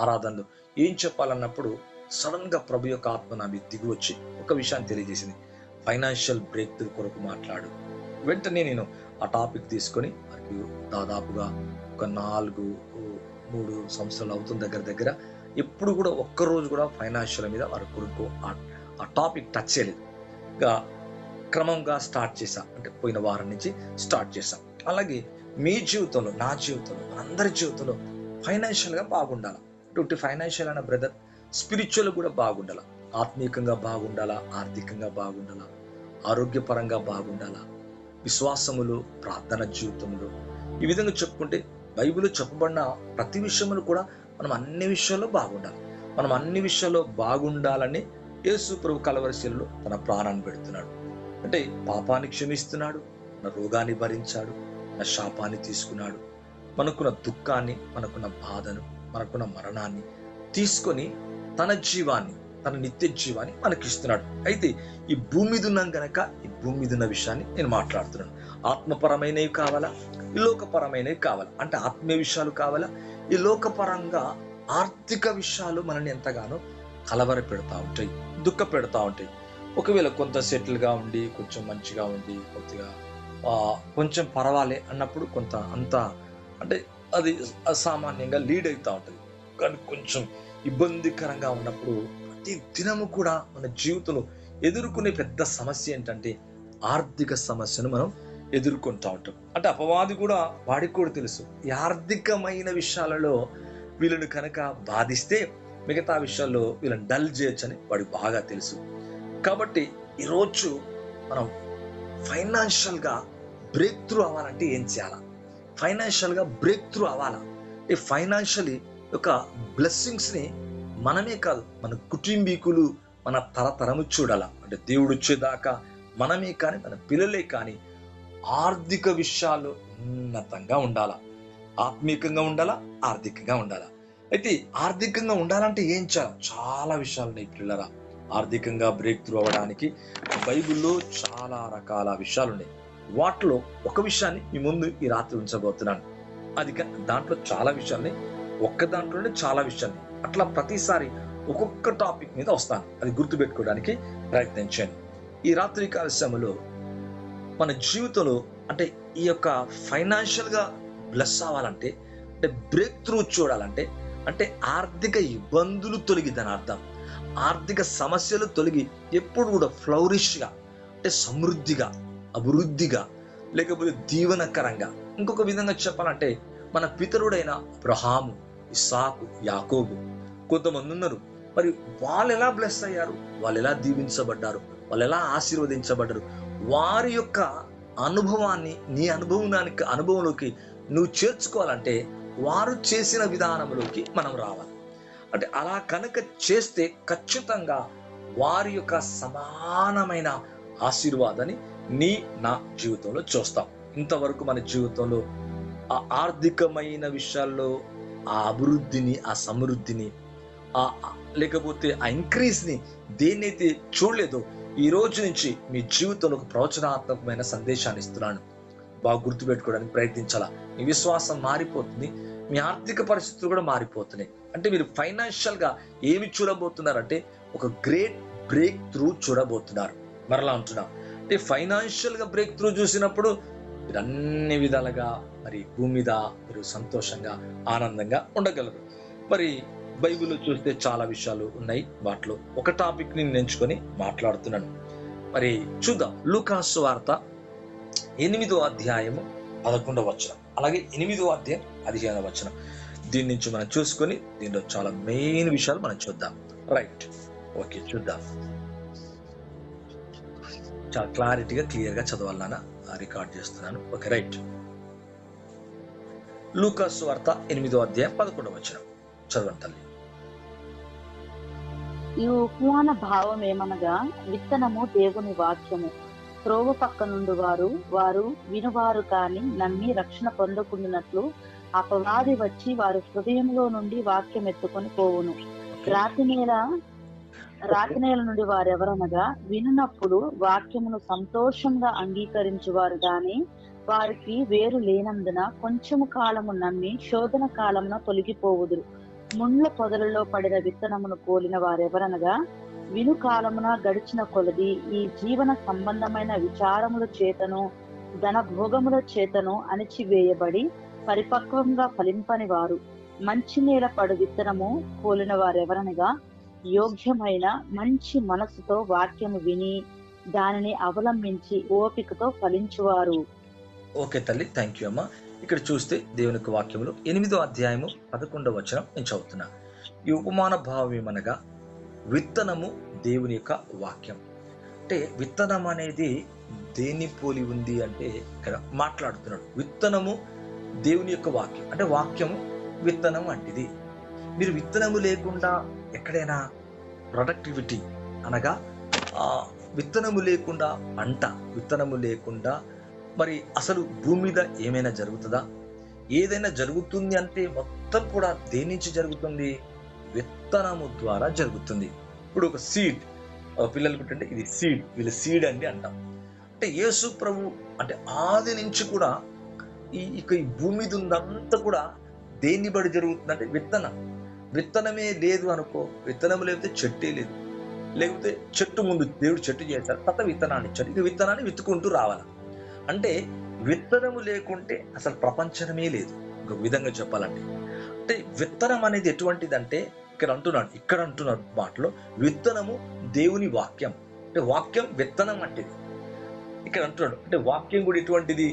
ఆరాధనలు ఏం చెప్పాలన్నప్పుడు సడన్గా ప్రభు యొక్క ఆత్మ నా మీద దిగి వచ్చి ఒక విషయాన్ని తెలియజేసింది. ఫైనాన్షియల్ బ్రేక్ త్రూ కొరకు మాట్లాడు. వెంటనే నేను ఆ టాపిక్ తీసుకొని మనకి దాదాపుగా ఒక 3 సంవత్సరాలు అవుతుంది దగ్గర ఎప్పుడు కూడా ఒక్కరోజు కూడా ఫైనాన్షియల్ మీద వారి కొరకు ఆ టాపిక్ టచ్ చేయలేదు. ఇంకా క్రమంగా స్టార్ట్ చేశా, అంటే పోయిన వారం నుంచి స్టార్ట్ చేశాం. అలాగే మీ జీవితంలో, నా జీవితంలో, మనందరి జీవితంలో ఫైనాన్షియల్గా బాగుండాలా. ఇటువంటి ఫైనాన్షియల్ అన్న బ్రదర్ స్పిరిచువల్ కూడా బాగుండాలా, ఆత్మీయంగా బాగుండాలా, ఆర్థికంగా బాగుండాలా, ఆరోగ్యపరంగా బాగుండాలా, విశ్వాసములు, ప్రార్థన జీవితములు, ఈ విధంగా చెప్పుకుంటే బైబిల్లో చెప్పబడిన ప్రతి విషయములు కూడా మనం అన్ని విషయాల్లో బాగుండాలి. మనం అన్ని విషయాల్లో బాగుండాలని యేసు ప్రభు కలవరి శిలువలో తన ప్రాణాన్ని పెడుతున్నాడు. అంటే పాపాన్ని క్షమిస్తున్నాడు, మన రోగాన్ని భరించాడు, మన శాపాన్ని తీసుకున్నాడు, మనకున్న దుఃఖాన్ని, మనకున్న బాధను, మనకున్న మరణాన్ని తీసుకొని తన జీవాన్ని, తన నిత్య జీవాన్ని మనకిస్తున్నాడు. అయితే ఈ భూమి మీద ఉన్నాం గనక ఈ భూమి మీద ఉన్న విషయాన్ని నేను మాట్లాడుతున్నాను. ఆత్మపరమైనవి కావాలా, ఈ లోకపరమైనవి కావాలా, అంటే ఆత్మీయ విషయాలు కావాలా, ఈ లోకపరంగా ఆర్థిక విషయాలు మనల్ని ఎంతగానో కలవర పెడతా ఉంటాయి, దుఃఖ పెడతా ఉంటాయి. ఒకవేళ కొంత సెటిల్గా ఉండి, కొంచెం మంచిగా ఉండి, కొద్దిగా కొంచెం పర్వాలే అన్నప్పుడు కొంత అంతా అంటే అది అసామాన్యంగా లీడ్ అవుతూ ఉంటుంది. కానీ కొంచెం ఇబ్బందికరంగా ఉన్నప్పుడు ప్రతి దినము కూడా మన జీవితంలో ఎదుర్కొనే పెద్ద సమస్య ఏంటంటే ఆర్థిక సమస్యను మనం ఎదుర్కొంటూ ఉంటాం. అంటే అపవాది కూడా, వాడికి కూడా తెలుసు ఈ ఆర్థికమైన విషయాలలో వీళ్ళని కనుక బాధిస్తే మిగతా విషయాల్లో వీళ్ళని డల్ చేయొచ్చని వాడికి బాగా తెలుసు. కాబట్టి ఈరోజు మనం ఫైనాన్షియల్గా బ్రేక్ త్రూ అవ్వాలంటే ఏం చేయాలా, ఫైనాన్షియల్గా బ్రేక్ త్రూ అవ్వాలా, ఈ ఫైనాన్షియలీ యొక్క బ్లెస్సింగ్స్ని మనమే కాదు మన కుటుంబీకులు, మన తరతరము చూడాలా. అంటే దేవుడు వచ్చేదాకా మనమే కానీ మన పిల్లలే కానీ ఆర్థిక విషయాలు ఉన్నతంగా ఉండాలా, ఆత్మీయంగా ఉండాలా, ఆర్థికంగా ఉండాలా. అయితే ఆర్థికంగా ఉండాలంటే ఏం చేయాలి? చాలా విషయాలు ఉన్నాయి పిల్లరా. ఆర్థికంగా బ్రేక్ త్రూ అవ్వడానికి బైబిల్లో చాలా రకాల విషయాలు ఉన్నాయి. వాటిలో ఒక విషయాన్ని మీ ముందు ఈ రాత్రి ఉంచబోతున్నాను. అది దాంట్లో చాలా విషయాల్ని, ఒక్క దాంట్లోనే చాలా విషయాల్ని, అట్లా ప్రతిసారి ఒక్కొక్క టాపిక్ మీద వస్తాను. అది గుర్తుపెట్టుకోవడానికి ప్రయత్నించాను. ఈ రాత్రి కాల సమయంలో మన జీవితంలో అంటే ఈ యొక్క ఫైనాన్షియల్గా బ్లెస్ అవ్వాలంటే, అంటే బ్రేక్ త్రూ చూడాలంటే, అంటే ఆర్థిక ఇబ్బందులు తొలగి, దాని అర్థం ఆర్థిక సమస్యలు తొలగి ఎప్పుడు కూడా ఫ్లౌరిష్గా, అంటే సమృద్ధిగా, అభివృద్ధిగా, లేకపోతే దీవెనకరంగా. ఇంకొక విధంగా చెప్పాలంటే మన పితరుడైన అబ్రహాము, ఇస్సాకు, యాకోబు కొంతమంది ఉన్నారు. మరి వాళ్ళు ఎలా బ్లెస్ అయ్యారు, వాళ్ళు ఎలా దీవించబడ్డారు, వాళ్ళు ఎలా ఆశీర్వదించబడ్డారు, వారి యొక్క అనుభవాన్ని నీ అనుభవంలోకి నువ్వు చేర్చుకోవాలంటే వారు చేసిన విధానంలోకి మనం రావాలి. అంటే అలా కనుక చేస్తే ఖచ్చితంగా వారి యొక్క సమానమైన ఆశీర్వాదాన్ని నా జీవితంలో చూస్తాం. ఇంతవరకు మన జీవితంలో ఆ ఆర్థికమైన విషయాల్లో ఆ అభివృద్ధిని, ఆ సమృద్ధిని, లేకపోతే ఆ ఇంక్రీజ్ని దేన్నైతే చూడలేదో, ఈ రోజు నుంచి మీ జీవితంలో ఒక ప్రవచనాత్మకమైన సందేశాన్ని ఇస్తున్నాను. బాగా గుర్తుపెట్టుకోవడానికి ప్రయత్నించాలా. మీ విశ్వాసం మారిపోతుంది, మీ ఆర్థిక పరిస్థితులు కూడా మారిపోతున్నాయి. అంటే మీరు ఫైనాన్షియల్గా ఏమి చూడబోతున్నారంటే ఒక గ్రేట్ బ్రేక్ త్రూ చూడబోతున్నారు. మరలా అంటున్నాం, అంటే ఫైనాన్షియల్గా బ్రేక్ త్రూ చూసినప్పుడు మీరు అన్ని విధాలుగా మరి భూమి మీద మీరు సంతోషంగా, ఆనందంగా ఉండగలరు. మరి బైబిల్లో చూస్తే చాలా విషయాలు ఉన్నాయి. వాటిలో ఒక టాపిక్ నేను ఎంచుకొని మాట్లాడుతున్నాను. మరి చూద్దాం. లూకాసు వార్త 8వ అధ్యాయము 11వ వచనం, అలాగే 8వ అధ్యాయం 15వ వచనం. దీని నుంచి మనం చూసుకొని దీనిలో చాలా మెయిన్ విషయాలు మనం చూద్దాం. రైట్, ఓకే, చూద్దాం. చాలా క్లారిటీగా, క్లియర్గా చదవాలన్నా రికార్డ్ చేస్తున్నాను. Okay, right. లూకాసు వార్త 8వ అధ్యాయం 11వ వచనం చదవండి తల్లి. ఈ ఉపమాన భావం ఏమనగా, విత్తనము దేవుని వాక్యము. త్రోవ పక్క నుండి వారు వినువారు కాని నమ్మి రక్షణ పొందకుండానట్లు అపవాది వచ్చి వారి హృదయంలో నుండి వాక్యం ఎత్తుకొని పోవును. రాతి నేల నుండి వారెవరనగా, వినున్నప్పుడు వాక్యమును సంతోషంగా అంగీకరించువారు గాని వారికి వేరు లేనందున కొంచెము కాలము నమ్మి శోధన కాలమున తొలగిపోవుదురు. ముండ్ల పొదలలో పడిన విత్తనమును పోలిన వారెవరనగా, విను కాలమున గడిచిన కొలది ఈ జీవన సంబంధమైన విచారముల చేతను ధన భోగముల చేతను అణిచివేయబడి పరిపక్వంగా ఫలింపని వారు. మంచి నేల పడు విత్తనము పోలిన వారెవరనగా, యోగ్యమైన మంచి మనసుతో వాక్యము విని దానిని అవలంబించి ఓపికతో ఫలించువారు. ఓకే తల్లి, థ్యాంక్ యూ అమ్మా. ఇక్కడ చూస్తే దేవుని యొక్క వాక్యములు 8వ అధ్యాయము 11వ వచనం నేను చదువుతున్నా. ఈ ఉపమాన భావం ఏమనగా, విత్తనము దేవుని యొక్క వాక్యం. అంటే విత్తనం అనేది దేన్ని పోలి ఉంది అంటే ఇక్కడ మాట్లాడుతున్నాడు. విత్తనము దేవుని యొక్క వాక్యం, అంటే వాక్యము విత్తనం వంటిది. మీరు విత్తనము లేకుండా ఎక్కడైనా ప్రొడక్టివిటీ అనగా విత్తనము లేకుండా పంట, విత్తనము లేకుండా మరి అసలు భూమి మీద ఏమైనా జరుగుతుందా? ఏదైనా జరుగుతుంది అంటే మొత్తం కూడా దేని నుంచి జరుగుతుంది? విత్తనము ద్వారా జరుగుతుంది. ఇప్పుడు ఒక సీడ్ పిల్లలు పుట్టింటే ఇది సీడ్, వీళ్ళ సీడ్ అండి అంటాం. అంటే యేసు ప్రభు అంటే ఆది నుంచి కూడా ఈ భూమి మీద ఉందంతా కూడా దేన్ని బడి జరుగుతుందంటే విత్తనం. విత్తనమే లేదు అనుకో, విత్తనం లేకపోతే చెట్టే లేదు. లేకపోతే చెట్టు ముందు దేవుడు చెట్టు చేశారు, కొత్త విత్తనాన్ని ఇచ్చాడు, ఇక విత్తనాన్ని విత్తుకుంటూ రావాలి. అంటే విత్తనము లేకుంటే అసలు ప్రపంచమే లేదు, ఇంకొక విధంగా చెప్పాలంటే. అంటే విత్తనం అనేది ఎటువంటిదంటే ఇక్కడ అంటున్నాడు మాటలో, విత్తనము దేవుని వాక్యం. అంటే వాక్యం విత్తనం వంటిది. ఇక్కడ అంటున్నాడు అంటే వాక్యం కూడా ఎటువంటిది?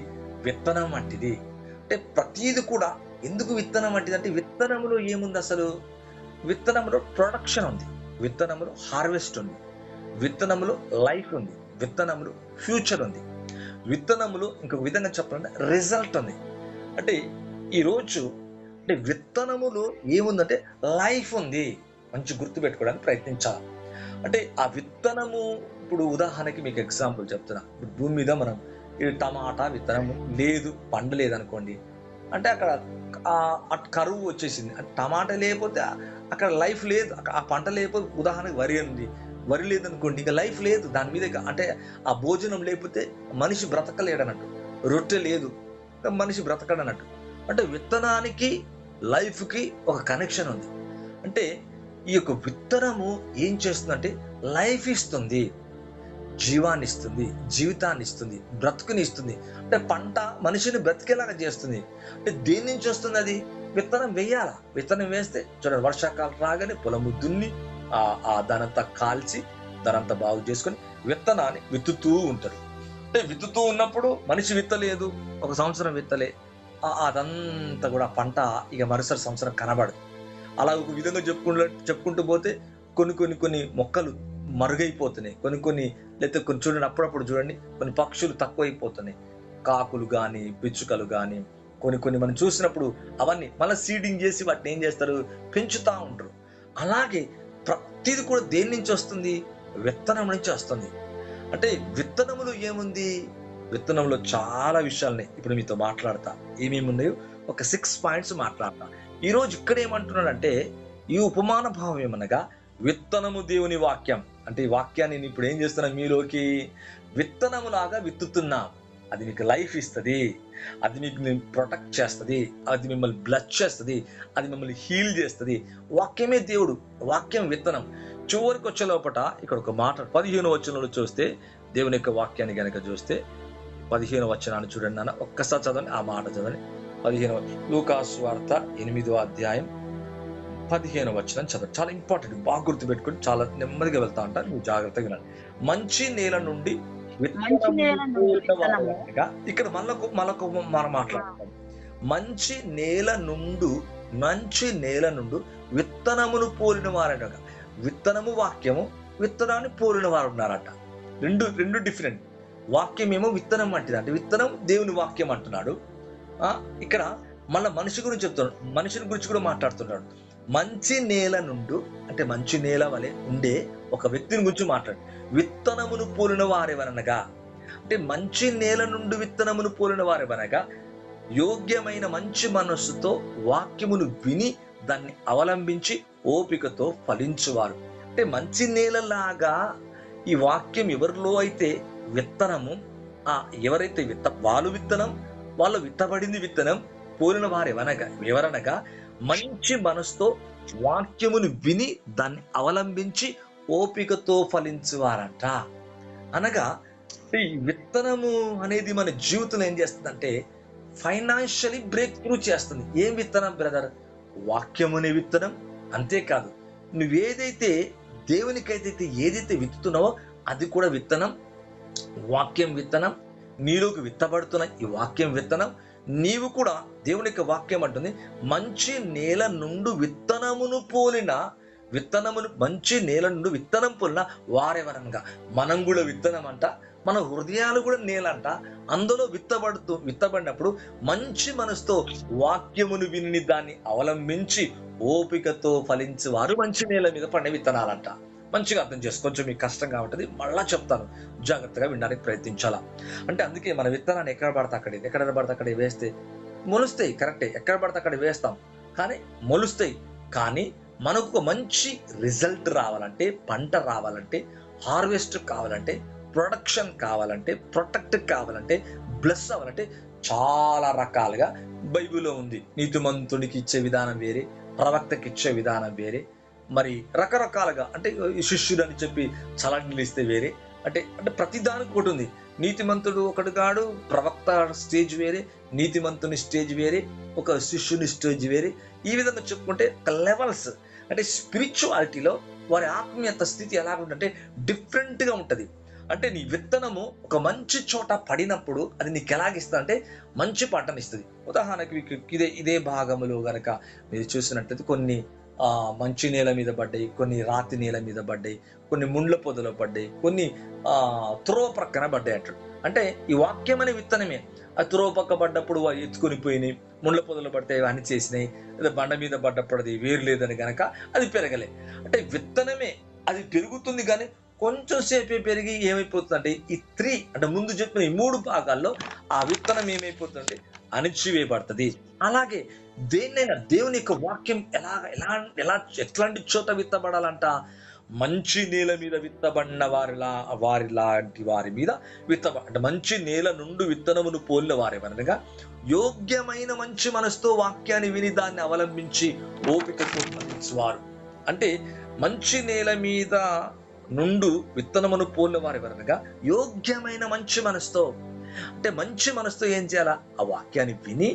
విత్తనం వంటిది. అంటే ప్రతీది కూడా ఎందుకు విత్తనం వంటిది అంటే, విత్తనములో ఏముంది అసలు? విత్తనములో ప్రొడక్షన్ ఉంది, విత్తనములో హార్వెస్ట్ ఉంది, విత్తనములో లైఫ్ ఉంది, విత్తనములో ఫ్యూచర్ ఉంది, విత్తనములో ఇంకొక విధంగా చెప్పాలంటే రిజల్ట్ ఉంది. అంటే ఈరోజు అంటే విత్తనములో ఏముందంటే లైఫ్ ఉంది. మంచి గుర్తు పెట్టుకోవడానికి ప్రయత్నించాలి. అంటే ఆ విత్తనము, ఇప్పుడు ఉదాహరణకి మీకు ఎగ్జాంపుల్ చెప్తున్నా. ఇప్పుడు భూమి మీద మనం టమాటా విత్తనము లేదు, పండలేదు అనుకోండి, అంటే అక్కడ కరువు వచ్చేసింది. అంటే టమాటా లేకపోతే అక్కడ లైఫ్ లేదు, ఆ పంట లేకపోతే ఉదాహరణకి వరి ఉంది, వరి లేదనుకోండి, ఇంకా లైఫ్ లేదు దాని మీద. అంటే ఆ భోజనం లేకపోతే మనిషి బ్రతకలేడన్నట్టు, రొట్టె లేదు మనిషి బ్రతకడన్నట్టు. అంటే విత్తనానికి లైఫ్కి ఒక కనెక్షన్ ఉంది. అంటే ఈ యొక్క విత్తనము ఏం చేస్తుందంటే లైఫ్ ఇస్తుంది, జీవాన్ని ఇస్తుంది, జీవితాన్ని ఇస్తుంది, బ్రతుకుని ఇస్తుంది. అంటే పంట మనిషిని బ్రతికేలాగా చేస్తుంది. అంటే దేని నుంచి వస్తుంది అది? విత్తనం వేయాలా, విత్తనం వేస్తే చూడండి, వర్షాకాలం రాగానే పొలము దున్ని దానంతా కాల్చి దానంతా బాగు చేసుకొని విత్తనాన్ని విత్తుతూ ఉంటారు. అంటే విత్తుతూ ఉన్నప్పుడు మనిషి విత్తలేదు, ఒక సంవత్సరం విత్తలే, అదంతా కూడా పంట ఇక మరుసటి సంవత్సరం కనబడదు. అలా ఒక విధంగా చెప్పుకుంటూ పోతే కొన్ని మొక్కలు మరుగైపోతున్నాయి, లేకపోతే కొన్ని చూడండి, అప్పుడప్పుడు చూడండి కొన్ని పక్షులు తక్కువైపోతున్నాయి, కాకులు కానీ పిచ్చుకలు కానీ కొన్ని మనం చూసినప్పుడు అవన్నీ మళ్ళీ సీడింగ్ చేసి వాటిని ఏం చేస్తారు, పెంచుతూ ఉంటారు. అలాగే ప్రతిది కూడా దేని నుంచి వస్తుంది? విత్తనం నుంచి వస్తుంది. అంటే విత్తనములో ఏముంది? విత్తనంలో చాలా విషయాలని ఇప్పుడు మీతో మాట్లాడతా. ఏమేమి ఉన్నాయో ఒక 6 పాయింట్స్ మాట్లాడతా. ఈరోజు ఇక్కడ ఏమంటున్నాడంటే, ఈ ఉపమాన భావం ఏమనగా విత్తనము దేవుని వాక్యం. అంటే ఈ వాక్యాన్ని నేను ఇప్పుడు ఏం చేస్తున్నా, మీలోకి విత్తనములాగా విత్తుతున్నా. అది మీకు లైఫ్ ఇస్తుంది, అది మీకు ప్రొటెక్ట్ చేస్తుంది, అది మిమ్మల్ని బ్లెస్ చేస్తుంది, అది మిమ్మల్ని హీల్ చేస్తుంది. వాక్యమే దేవుడు, వాక్యం విత్తనం. చివరికి వచ్చే లోపట ఇక్కడ ఒక మాట 15వ వచనంలో చూస్తే, దేవుని యొక్క వాక్యాన్ని కనుక చూస్తే 15వ వచనాన్ని చూడండి నాన్న, ఒక్కసారి చదవండి, ఆ మాట చదవండి. 15వ లూకాసు వార్త 8వ అధ్యాయం 15వ వచనం చదవండి. చాలా ఇంపార్టెంట్, బాగా గుర్తుపెట్టుకుని చాలా నెమ్మదిగా వెళ్తా ఉంటారు, నువ్వు జాగ్రత్తగా వినాలి. మంచి నేల నుండి ఇక్కడ మళ్ళొక మనం మాట్లాడతాం. మంచి నేల నుండి విత్తనమును పోలిన వారనగా, విత్తనము వాక్యము, విత్తనాన్ని పోలిన వారు ఉన్నారట. రెండు డిఫరెంట్. వాక్యం ఏమో విత్తనం వంటిది, అంటే విత్తనం దేవుని వాక్యం అంటున్నాడు. ఇక్కడ మళ్ళీ మనిషి గురించి చెప్తున్నాడు, మనిషిని గురించి కూడా మాట్లాడుతున్నాడు. మంచి నేల నుండి అంటే మంచి నేల వలె ఉండే ఒక వ్యక్తిని గురించి మాట్లాడు. విత్తనమును పోలిన వారెవరనగా, అంటే మంచి నేల నుండి విత్తనమును పోలిన వారెవరనగా, యోగ్యమైన మంచి మనస్సుతో వాక్యమును విని దాన్ని అవలంబించి ఓపికతో ఫలించువారు. అంటే మంచి నేలలాగా ఈ వాక్యం ఎవరిలో అయితే విత్తనము, ఎవరైతే వాళ్ళు విత్తనం, వాళ్ళు విత్తబడింది విత్తనం, పోలిన వారు ఎవరనగా మంచి మనసుతో వాక్యమును విని దాన్ని అవలంబించి ఓపికతో ఫలించువారంట. అనగా ఈ విత్తనము అనేది మన జీవితంలో ఏం చేస్తుందంటే ఫైనాన్షియలీ బ్రేక్ త్రూ చేస్తుంది. ఏం విత్తనం బ్రదర్? వాక్యమునే విత్తనం. అంతేకాదు, నువ్వేదైతే దేవునికైతే ఏదైతే విత్తుతున్నావో అది కూడా విత్తనం. వాక్యం విత్తనం. నీలోకి విత్తబడుతున్న ఈ వాక్యం విత్తనం. నీవు కూడా దేవుని యొక్క వాక్యం అంటుంది, మంచి నేల నుండి మంచి నేల నుండి విత్తనం పోలిన వారెవరనగా. మనం కూడా విత్తనం అంట, మన హృదయాలు కూడా నేలంట. అందులో విత్తబడినప్పుడు మంచి మనసుతో వాక్యమును విని దాన్ని అవలంబించి ఓపికతో ఫలించి వారు మంచి నేల మీద పండే విత్తనాలంట. మంచిగా అర్థం చేసుకో. కొంచెం మీకు కష్టంగా ఉంటుంది, మళ్ళా చెప్తాను, జాగ్రత్తగా వినడానికి ప్రయత్నించాలా. అంటే అందుకే మన విత్తనాన్ని ఎక్కడ పడితే అక్కడ వేస్తే మొలుస్తాయి. కరెక్టే, ఎక్కడ పడితే అక్కడ వేస్తాం కానీ మొలుస్తాయి. కానీ మనకు ఒక మంచి రిజల్ట్ రావాలంటే, పంట రావాలంటే, హార్వెస్ట్ కావాలంటే, ప్రొడక్షన్ కావాలంటే, ప్రొటెక్ట్ కావాలంటే, బ్లెస్ అవ్వాలంటే చాలా రకాలుగా బైబిల్లో ఉంది. నీతిమంతుడికి ఇచ్చే విధానం వేరే, ప్రవక్తకి ఇచ్చే విధానం వేరే, మరి రకరకాలుగా. అంటే శిష్యుడు అని చెప్పి చలండిలు ఇస్తే వేరే, అంటే ప్రతిదానికి ఒకటి ఉంది. నీతిమంతుడు ఒకటి కాడు, ప్రవక్త స్టేజ్ వేరే, నీతిమంతుని స్టేజ్ వేరే, ఒక శిష్యుని స్టేజ్ వేరే. ఈ విధంగా చెప్పుకుంటే ఒక లెవెల్స్, అంటే స్పిరిచువాలిటీలో వారి ఆత్మీయత స్థితి ఎలాగుంటుందంటే డిఫరెంట్గా ఉంటుంది. అంటే నీ విత్తనము ఒక మంచి చోట పడినప్పుడు అది నీకు ఎలాగిస్తుంది అంటే మంచి పంటనిస్తుంది. ఉదాహరణకి ఇదే భాగములో గనక మీరు చూసినట్లయితే కొన్ని మంచి నేల మీద పడ్డాయి, కొన్ని రాతి నేల మీద పడ్డాయి, కొన్ని ముండ్ల పొదలో పడ్డాయి, కొన్ని త్రోవ ప్రక్కన పడ్డాయి అంటాడు. అంటే ఈ వాక్యం అనే విత్తనమే. ఆ త్రోవ పక్క పడ్డప్పుడు ఎత్తుకొని పోయినాయి, ముండ్ల పొదలో పడితే అని చేసినాయి, లేదా బండ మీద పడ్డప్పుడు అది వేరు లేదని గనక అది పెరగలే. అంటే విత్తనమే అది పెరుగుతుంది, కానీ కొంచెం సేపే పెరిగి ఏమైపోతుందంటే ఈ అంటే ముందు చెప్పిన ఈ 3 భాగాల్లో ఆ విత్తనం ఏమైపోతుందంటే అణిచివేయబడుతుంది. అలాగే దేన్నైనా దేవుని యొక్క వాక్యం ఎట్లాంటి చోట విత్తబడాలంట? మంచి నేల మీద విత్తబడిన వారిలాంటి వారి మీద అంటే మంచి నేల నుండి విత్తనమును పోలిన వారేమనగా యోగ్యమైన మంచి మనసుతో వాక్యాన్ని విని దాన్ని అవలంబించి ఓపికతో ఫలించువారు. అంటే మంచి నేల మీద నుండు విత్తనమును పోలిన వారెవరనగా యోగ్యమైన మంచి మనసుతో. అంటే మంచి మనసుతో ఏం చేయాలా? ఆ వాక్యాన్ని విని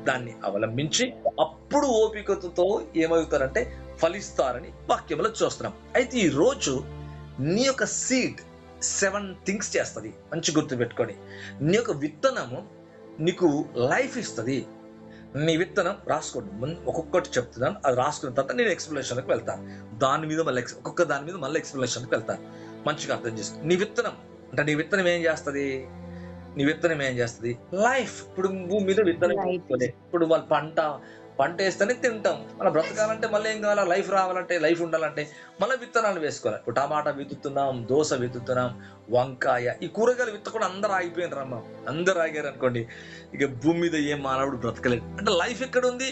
దాన్ని అవలంబించి అప్పుడు ఓపికతో ఏమవుతారంటే ఫలిస్తారని వాక్యంలో చూస్తున్నాం. అయితే ఈ రోజు నీ యొక్క సీడ్ 7 థింగ్స్ చేస్తుంది. మంచి గుర్తు పెట్టుకొని, నీ యొక్క విత్తనము నీకు లైఫ్ ఇస్తుంది. నీ విత్తనం రాసుకోండి, ఒక్కొక్కటి చెప్తున్నాను, అది రాసుకున్న తర్వాత నేను ఎక్స్ప్లెనేషన్కి వెళ్తాను. దాని మీద మళ్ళీ ఎక్స్ప్లెనేషన్కి వెళ్తాను. మంచిగా అర్థం చేసుకో. నీ విత్తనం ఏం చేస్తుంది? లైఫ్. ఇప్పుడు భూమి మీద విత్తనం, ఇప్పుడు వాళ్ళు పంట వేస్తేనే తింటాం. మనం బ్రతకాలంటే మళ్ళీ ఏం కావాలా? లైఫ్ రావాలంటే, లైఫ్ ఉండాలంటే మళ్ళీ విత్తనాలు వేసుకోవాలి. ఇప్పుడు టమాటా విత్తుతున్నాం, దోస విత్తుతున్నాం, వంకాయ, ఈ కూరగాయలు విత్తకుండా అందరూ ఆగిపోయినారు అమ్మ. అందరూ ఆగారు అనుకోండి, ఇక భూమి మీద ఏం మానవుడు బ్రతకలేదు. అంటే లైఫ్ ఎక్కడ ఉంది?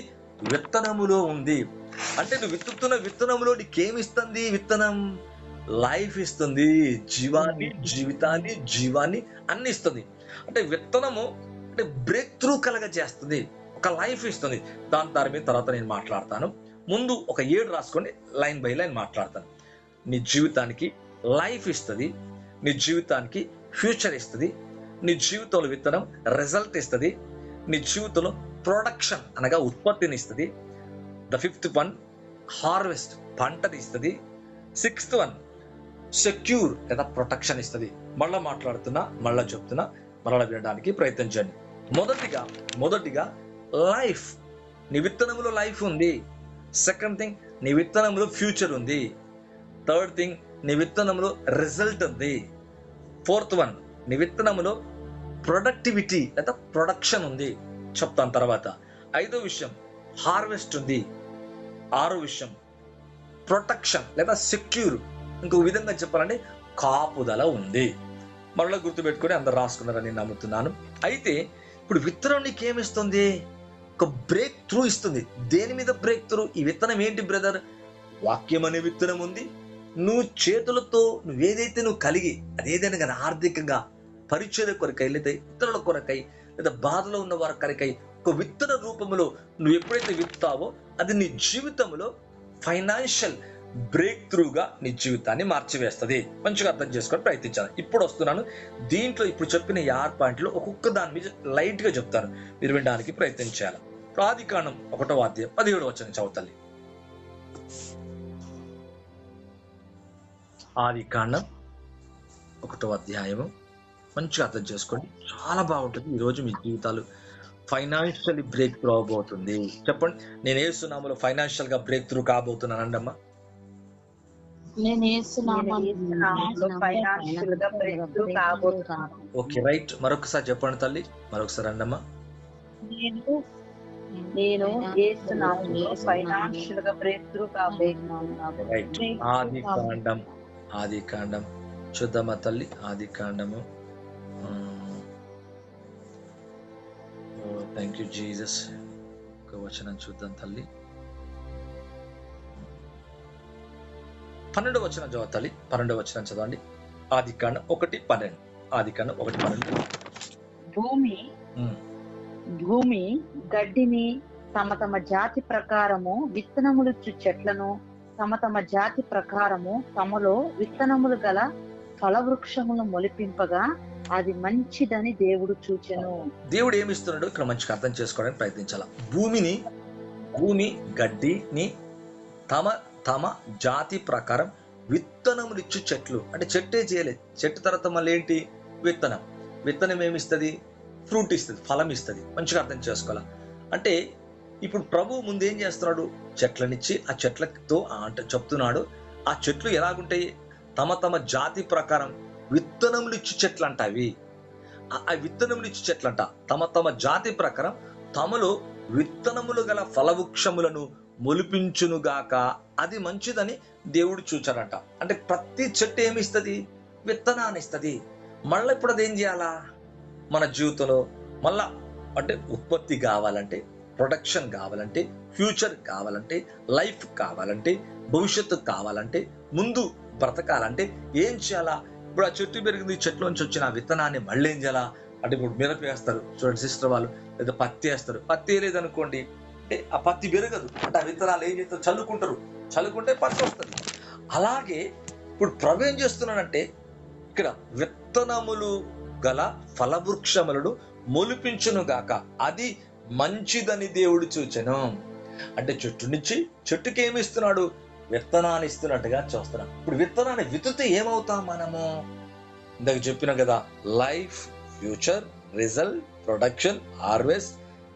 విత్తనములో ఉంది. అంటే నువ్వు విత్తుతున్న విత్తనములో నీకేమిస్తుంది? విత్తనం లైఫ్ ఇస్తుంది, జీవాన్ని అన్ని ఇస్తుంది. అంటే విత్తనము అంటే బ్రేక్ త్రూ చేస్తుంది, ఒక లైఫ్ ఇస్తుంది. దాని మీద తర్వాత నేను మాట్లాడతాను. ముందు ఒక 7 రాసుకోండి, లైన్ బై లైన్ మాట్లాడతాను. నీ జీవితానికి లైఫ్ ఇస్తుంది, నీ జీవితానికి ఫ్యూచర్ ఇస్తుంది, నీ జీవితంలో విత్తనం రిజల్ట్ ఇస్తుంది, నీ జీవితంలో ప్రొడక్షన్ అనగా ఉత్పత్తిని ఇస్తుంది. ద 5th వన్ హార్వెస్ట్ పంటని ఇస్తుంది. 6th వన్ సెక్యూర్ లేదా ప్రొటెక్షన్ ఇస్తుంది. మళ్ళా చెప్తున్నా, మళ్ళా వినడానికి ప్రయత్నించండి. మొదటిగా లైఫ్. నీ విత్తనంలో లైఫ్ ఉంది. 2nd థింగ్, నీ విత్తనంలో ఫ్యూచర్ ఉంది. 3rd థింగ్, నీ విత్తనంలో రిజల్ట్ ఉంది. 4th వన్, నీ విత్తనంలో ప్రొడక్టివిటీ లేదా ప్రొడక్షన్ ఉంది. చెప్తాను తర్వాత. 5వ విషయం హార్వెస్ట్ ఉంది. 6వ విషయం ప్రొటెక్షన్ లేదా సెక్యూర్. ఇంకో విధంగా చెప్పాలంటే కాపుదల ఉంది. మరలా గుర్తుపెట్టుకొని అందరు రాసుకున్నారని నమ్ముతున్నాను. అయితే ఇప్పుడు విత్తనం నీకేమిస్తుంది? ఒక బ్రేక్ త్రూ ఇస్తుంది. దేని మీద బ్రేక్ త్రూ? ఈ విత్తనం ఏంటి బ్రదర్? వాక్యం అనే విత్తనం ఉంది. నువ్వు చేతులతో నువ్వేదైతే నువ్వు కలిగి అదేదైనా కానీ ఆర్థికంగా పరిచయ కొరకై, లేదా ఇతరుల కొరకై, లేదా బాధలో ఉన్న వారి కొరకై ఒక విత్తన రూపంలో నువ్వు ఎప్పుడైతే విత్తావో అది నీ జీవితంలో ఫైనాన్షియల్ బ్రేక్ త్రూగా నీ జీవితాన్ని మార్చివేస్తుంది. మంచిగా అర్థం చేసుకొని ప్రయత్నించాలి. ఇప్పుడు వస్తున్నాను దీంట్లో ఇప్పుడు చెప్పిన 6 పాయింట్లు ఒక్కొక్క దాని మీద లైట్ గా చెప్తాను, మీరు వినడానికి ప్రయత్నం చేయాలి. ఆదికాండం 1వ అధ్యాయం 17వ వచనం చదువుతాలి. ఆదికాండం 1వ అధ్యాయము మంచిగా అర్థం చేసుకోండి, చాలా బాగుంటుంది. ఈరోజు మీ జీవితాలు ఫైనాన్షియల్లీ బ్రేక్ త్రూ అవబోతుంది. చెప్పండి, నేను యేసు నామములో ఫైనాన్షియల్ గా బ్రేక్ త్రూ కాబోతున్నాను అండమ్మా. Okay, right. మరొకసారి చెప్పండి తల్లి, మరొకసారి అండమ్మా. నేను యేసు నామములో ఫైనాన్షియల్ గా బ్రేక్ త్రూ కాబోతున్నాను. రైట్. ఆదికాండం చూద్దామా తల్లి. ఆదికాండము, థ్యాంక్ యూ జీసస్. ఒక వచనం చూద్దాం తల్లి. 12వ వచనం చదవాలి. 12వ వచనం చదవండి. ఆదికాండం 1:12. ఆదికాండం 1:12. భూమి గడ్డిని తమ తమ జాతి ప్రకారము విత్తనములిచ్చు చెట్లను తమ తమ జాతి ప్రకారము తమలో విత్తనములు గల ఫలవృక్షములను మొలిపింపగా అది మంచిదని దేవుడు చూచెను. దేవుడు ఏమిస్తున్నాడు ఇక్కడ మంచిగా అర్థం చేసుకోవడానికి ప్రయత్నించాల. భూమి గడ్డిని తమ తమ జాతి ప్రకారం విత్తనములిచ్చు చెట్లు, అంటే చెట్టే చేయలేదు. చెట్టు తర్వాత మళ్ళీ ఏంటి? విత్తనం ఏమిస్తుంది? ఫ్రూట్ ఇస్తుంది, ఫలం ఇస్తుంది. మంచిగా అర్థం చేసుకోవాలా. అంటే ఇప్పుడు ప్రభు ముందు ఏం చేస్తున్నాడు? చెట్లనిచ్చి ఆ చెట్లతో అంటే చెప్తున్నాడు, ఆ చెట్లు ఎలాగుంటాయి? తమ తమ జాతి ప్రకారం విత్తనములు ఇచ్చు చెట్లు అంట. అవి ఆ విత్తనములు ఇచ్చు చెట్లంట తమ తమ జాతి ప్రకారం తమలో విత్తనములు గల ఫలవృక్షములను మొలిపించునుగాక, అది మంచిదని దేవుడు చూచాడంట. అంటే ప్రతి చెట్టు ఏమి ఇస్తుంది? విత్తనాన్ని ఇస్తుంది. మళ్ళీ ఇప్పుడు అదేం చేయాలా? మన జీవితంలో మళ్ళా అంటే ఉత్పత్తి కావాలంటే, ప్రొడక్షన్ కావాలంటే, ఫ్యూచర్ కావాలంటే, లైఫ్ కావాలంటే, భవిష్యత్తు కావాలంటే, ముందు బ్రతకాలంటే ఏం చేయాలా? ఇప్పుడు ఆ చెట్టు పెరిగింది, చెట్ల నుంచి వచ్చిన ఆ విత్తనాన్ని మళ్ళీ ఏం చేయాలా? అంటే ఇప్పుడు మిరప వేస్తారు చూడండి సిస్టర్ వాళ్ళు, లేదా పత్తి వేస్తారు. పత్తి వేయలేదనుకోండి, అంటే ఆ పత్తి పెరగదు. అంటే ఆ విత్తనాలు ఏం చేస్తారు? చల్లుకుంటే పత్తి వస్తుంది. అలాగే ఇప్పుడు ప్రభు ఏం చేస్తున్నాడంటే ఇక్కడ విత్తనములు గల ఫలవృక్షములను మొలిపించును గాక, అది మంచిదని దేవుడు చూచెను. అంటే చెట్టు నుంచి చెట్టుకి ఏమి ఇస్తున్నాడు? విత్తనాన్ని ఇస్తున్నట్టుగా చూస్తున్నాం. ఇప్పుడు విత్తనాన్ని విత్తుతే ఏమవుతాం మనము? ఇందాక చెప్పినా కదా, life, future, result, production, harvest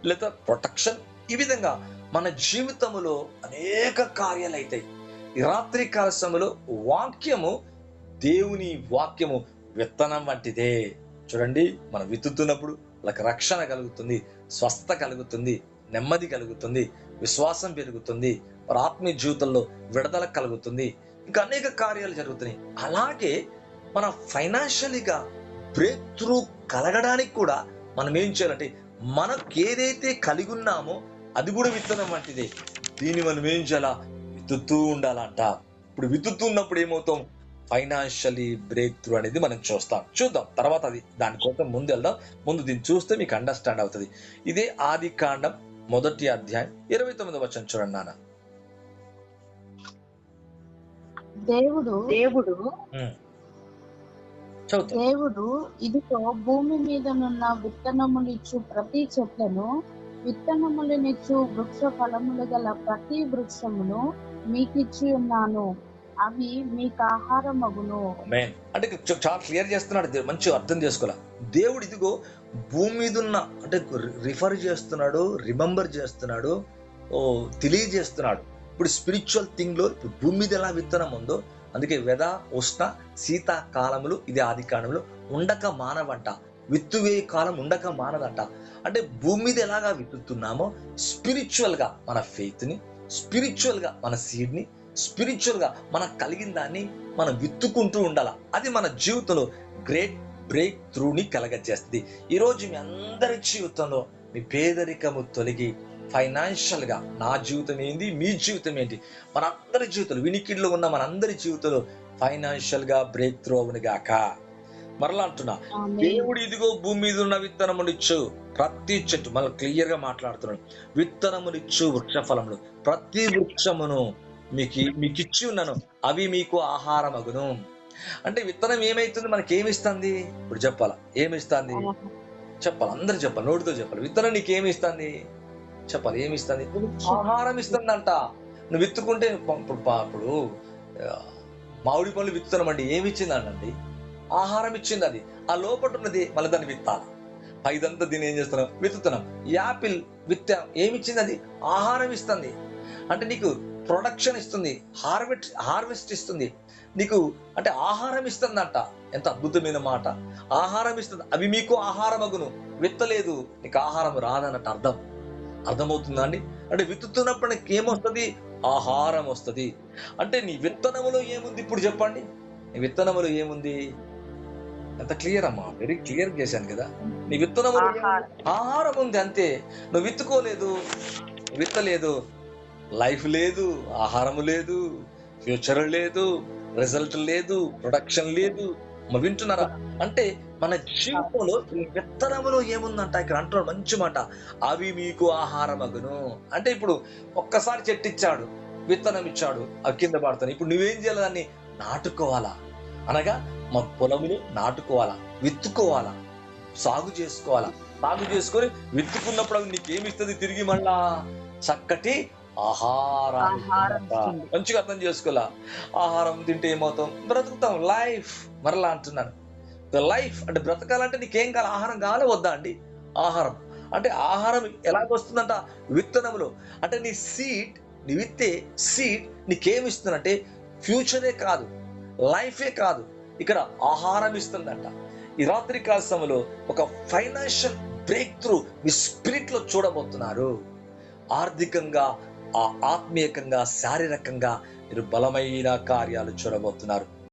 లేదా ప్రొటెక్షన్. ఈ విధంగా మన జీవితంలో అనేక కార్యాలు అవుతాయి. ఈ రాత్రి కాల సమయంలో దేవుని వాక్యము విత్తనం వంటిదే. చూడండి, మనం విత్తుతున్నప్పుడు వాళ్ళకి రక్షణ కలుగుతుంది, స్వస్థత కలుగుతుంది, నెమ్మది కలుగుతుంది, విశ్వాసం పెరుగుతుంది, వారి ఆత్మీయ జీవితంలో విడుదల కలుగుతుంది, ఇంకా అనేక కార్యాలు జరుగుతున్నాయి. అలాగే మన ఫైనాన్షియలీగా బ్రేక్ త్రూ కలగడానికి కూడా మనం ఏం చేయాలంటే, మనకు ఏదైతే కలిగి ఉన్నామో అది కూడా విత్తనం వంటిదే. దీన్ని మనం ఏం చేయాలా? విత్తుతూ ఉండాలంట. ఇప్పుడు విత్తుతున్నప్పుడు ఏమవుతాం? ఫైనాన్షియలీ బ్రేక్ త్రూ అనేది మనం చూద్దాం తర్వాత. అది దానికోసం ముందు వెళ్దాం. ముందు దీన్ని చూస్తే మీకు అండర్స్టాండ్ అవుతుంది. ఇదే ఆదికాండం 1వ అధ్యాయం 29వ వచనం చూడండి నాన్న. దేవుడు ఇదిగో భూమి మీదనున్న విత్తనములిచ్చు ప్రతి చెట్లను విత్తనములనిచ్చు వృక్ష ఫలములు గల ప్రతి వృక్షమును మీకిచ్చి ఉన్నాను, అవి మీకు ఆహారమగును. అంటే చాలా క్లియర్ చేస్తున్నాడు, మంచిగా అర్థం చేసుకోవాలా. దేవుడు ఇదిగో భూమి మీద ఉన్న, అంటే రిఫర్ చేస్తున్నాడు, రిమెంబర్ చేస్తున్నాడు, తెలియజేస్తున్నాడు. ఇప్పుడు స్పిరిచువల్ థింగ్ లో ఇప్పుడు భూమి మీద ఎలా విత్తనం ఉందో, అందుకే వెద, ఉష్ణ, శీతాకాలములు ఇది ఆదికాండంలో ఉండక మానవంట. విత్తువే కాలం ఉండక మానదంట. అంటే భూమి మీద ఎలాగా విత్తుతున్నామో స్పిరిచువల్ గా మన ఫెయిత్ ని, స్పిరిచువల్ గా మన సీడ్ ని, స్పిరిచువల్ గా మనకు కలిగిన దాన్ని మనం విత్తుకుంటూ ఉండాలి. అది మన జీవితంలో గ్రేట్ బ్రేక్ త్రూని కలగజేస్తుంది. ఈరోజు మీ అందరి జీవితంలో మీ పేదరికము తొలగి ఫైనాన్షియల్ గా నా జీవితం ఏంది, మీ జీవితం ఏంటి, మనందరి జీవితంలో, వినికిడిలో ఉన్న మనందరి జీవితంలో ఫైనాన్షియల్ గా బ్రేక్ త్రూ అవును గాక. మరలా అంటున్నా, ఆమేన్. దేవుడు ఇదిగో భూమి మీద ఉన్న విత్తనమునిచ్చు ప్రతి చెట్టు, మళ్ళీ క్లియర్ గా మాట్లాడుతున్నాడు, విత్తనమునిచ్చు వృక్ష ఫలములు ప్రతి వృక్షమును మీకు ఇచ్చి ఉన్నాను, అవి మీకు ఆహారమగును. అంటే విత్తనం ఏమైతుంది, మనకి ఏమిస్తుంది? ఇప్పుడు చెప్పాలా, ఏమిస్తుంది చెప్పాలి, అందరు చెప్పాలి, నోటితో చెప్పాలి. విత్తనం నీకేమి ఇస్తుంది చెప్పాలి, ఏమిస్తుంది? ఆహారం ఇస్తుందంట. నువ్వు విత్తుకుంటే ఇప్పుడు మామిడి పళ్ళు విత్తుతున్నామండి, ఏమి ఇచ్చిందండి? ఆహారం ఇచ్చింది. అది ఆ లోపల ఉన్నది మళ్ళీ దాన్ని విత్తాలి. పైదంతా దీన్ని ఏం చేస్తున్నాం, విత్తుతున్నాం. యాపిల్ విత్తాం, ఏమిచ్చింది? అది ఆహారం ఇస్తుంది. అంటే నీకు ప్రొడక్షన్ ఇస్తుంది, హార్వెస్ట్ ఇస్తుంది నీకు, అంటే ఆహారం ఇస్తుందంట. ఎంత అద్భుతమైన మాట, ఆహారం ఇస్తుంది. అవి మీకు ఆహారమగును. విత్తలేదు నీకు ఆహారం రాదన్నట్టు అర్థమవుతుందా అండి? అంటే విత్తుతున్నప్పుడు నీకు ఏమొస్తుంది? ఆహారం వస్తుంది. అంటే నీ విత్తనములో ఏముంది ఇప్పుడు చెప్పండి, నీ విత్తనములో ఏముంది? ఎంత క్లియర్ అమ్మా, వెరీ క్లియర్ చేశాను కదా. నీ విత్తనములో ఆహారం ఉంది, అంతే. నువ్వు విత్తలేదు, లైఫ్ లేదు, ఆహారం లేదు, ఫ్యూచర్ లేదు, రిజల్ట్ లేదు, ప్రొడక్షన్ లేదు. వింటున్నారా? అంటే మన జీవితంలో ఈ విత్తనములో ఏముందంట ఇక్కడ అంటున్నాడు మంచి మాట, అవి మీకు ఆహారమగును. అంటే ఇప్పుడు ఒక్కసారి చెట్టు ఇచ్చాడు, విత్తనం ఇచ్చాడు, అవి కింద పడతాను. ఇప్పుడు నువ్వేం చేయాలి? దాన్ని నాటుకోవాలా, అనగా మా పొలములు నాటుకోవాలా, విత్తుకోవాలా, సాగు చేసుకోవాలా. సాగు చేసుకొని విత్తుకున్నప్పుడు అవి నీకేమిస్తుంది? తిరిగి మళ్ళా చక్కటి ఆహారం. మంచిగా అర్థం చేసుకోవాలా. ఆహారం తింటే ఏమవుతాం? బ్రతుకుతాం. లైఫ్ మరలా అంటున్నాను, లైఫ్ అంటే బ్రతకాలంటే నీకేం కావాలి? ఆహారం కావాలా వద్దా అండి? ఆహారం అంటే ఆహారం ఎలాగొస్తుందంట? విత్తనములో. అంటే నీ విత్తే సీడ్ నీకేమిస్తుందంటే ఫ్యూచరే కాదు, లైఫే కాదు, ఇక్కడ ఆహారం ఇస్తుందంట. ఈ రాత్రి కాల సమయంలో ఒక ఫైనాన్షియల్ బ్రేక్ త్రూ మీ స్పిరిట్ లో చూడబోతున్నారు. ఆర్థికంగా, ఆత్మీయంగా, శారీరకంగా మీరు బలమైన కార్యాలు చూడబోతున్నారు.